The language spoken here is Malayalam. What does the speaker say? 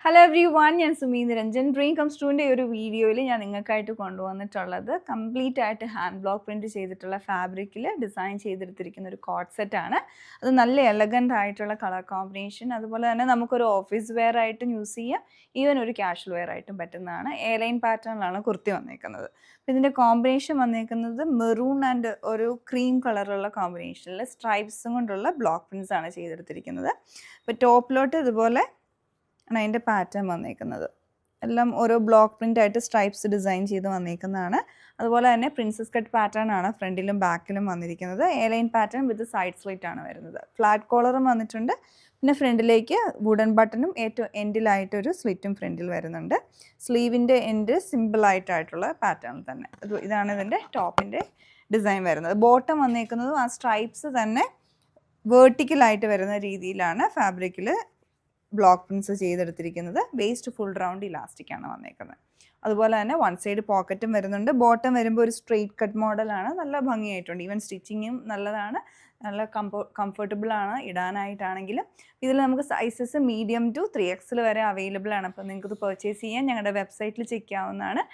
ഹലോ എവ്രി വൺ, ഞാൻ സുമി നിരഞ്ജൻ. ഡ്രീം കംസ് ട്രൂവിൻ്റെ ഒരു വീഡിയോയിൽ ഞാൻ നിങ്ങൾക്കായിട്ട് കൊണ്ടുവന്നിട്ടുള്ളത് കംപ്ലീറ്റ് ആയിട്ട് ഹാൻഡ് ബ്ലോക്ക് പ്രിൻറ്റ് ചെയ്തിട്ടുള്ള ഫാബ്രിക്കിൽ ഡിസൈൻ ചെയ്തെടുത്തിരിക്കുന്ന ഒരു കോട്ട് സെറ്റാണ്. അത് നല്ല എലഗൻ്റ് ആയിട്ടുള്ള കളർ കോമ്പിനേഷൻ, അതുപോലെ തന്നെ നമുക്കൊരു ഓഫീസ് വെയർ ആയിട്ടും യൂസ് ചെയ്യാം, ഈവൻ ഒരു കാഷ്വൽ വെയർ ആയിട്ടും പറ്റുന്നതാണ്. എ ലൈൻ പാറ്റേണിലാണ് കുർത്തി വന്നേക്കുന്നത്. ഇതിൻ്റെ കോമ്പിനേഷൻ വന്നേക്കുന്നത് മെറൂൺ ആൻഡ് ഒരു ക്രീം കളറുള്ള കോമ്പിനേഷനിൽ സ്ട്രൈപ്സും കൊണ്ടുള്ള ബ്ലോക്ക് പ്രിൻറ്റ്സ് ആണ് ചെയ്തെടുത്തിരിക്കുന്നത്. ഇപ്പോൾ ടോപ്പിലോട്ട് ഇതുപോലെ ആണ് അതിൻ്റെ പാറ്റേൺ വന്നേക്കുന്നത്. എല്ലാം ഓരോ ബ്ലോക്ക് പ്രിൻ്റ് ആയിട്ട് സ്ട്രൈപ്സ് ഡിസൈൻ ചെയ്ത് വന്നേക്കുന്നതാണ്. അതുപോലെ തന്നെ പ്രിൻസസ് കട്ട് പാറ്റേൺ ആണ് ഫ്രണ്ടിലും ബാക്കിലും വന്നിരിക്കുന്നത്. A line pattern with side slit ആണ് വരുന്നത്. ഫ്ലാറ്റ് കോളറും വന്നിട്ടുണ്ട്. പിന്നെ ഫ്രണ്ടിലേക്ക് വുഡൻ ബട്ടണും ഏറ്റവും എൻഡിലായിട്ടൊരു സ്ലിറ്റും ഫ്രണ്ടിൽ വരുന്നുണ്ട്. സ്ലീവിൻ്റെ എൻഡ് സിമ്പിളായിട്ടുള്ള പാറ്റേൺ തന്നെ. ഇതാണ് ഇതിൻ്റെ ടോപ്പിൻ്റെ ഡിസൈൻ വരുന്നത്. ബോട്ടം വന്നേക്കുന്നതും ആ സ്ട്രൈപ്സ് തന്നെ വേർട്ടിക്കലായിട്ട് വരുന്ന രീതിയിലാണ് ഫാബ്രിക്കിൽ ബ്ലോക്ക് പ്രിൻറ്റ്സ് ചെയ്തെടുത്തിരിക്കുന്നത്. വേസ്റ്റ് ഫുൾ റൗണ്ട് ഇലാസ്റ്റിക് ആണ് വന്നേക്കുന്നത്. അതുപോലെ തന്നെ വൺ സൈഡ് പോക്കറ്റും വരുന്നുണ്ട്. ബോട്ടം വരുമ്പോൾ ഒരു സ്ട്രെയിറ്റ് കട്ട് മോഡലാണ്. നല്ല ഭംഗിയായിട്ടുണ്ട്. ഈവൻ സ്റ്റിച്ചിങ്ങും നല്ലതാണ്, നല്ല കംഫർട്ടബിൾ ആണ് ഇടാനായിട്ടാണെങ്കിലും. ഇതിൽ നമുക്ക് സൈസസ് മീഡിയം ടു 3XL വരെ അവൈലബിൾ ആണ്. അപ്പോൾ നിങ്ങൾക്ക് ഇത് പർച്ചേസ് ചെയ്യാൻ ഞങ്ങളുടെ വെബ്സൈറ്റിൽ ചെക്ക് ചെയ്യാവുന്നതാണ്.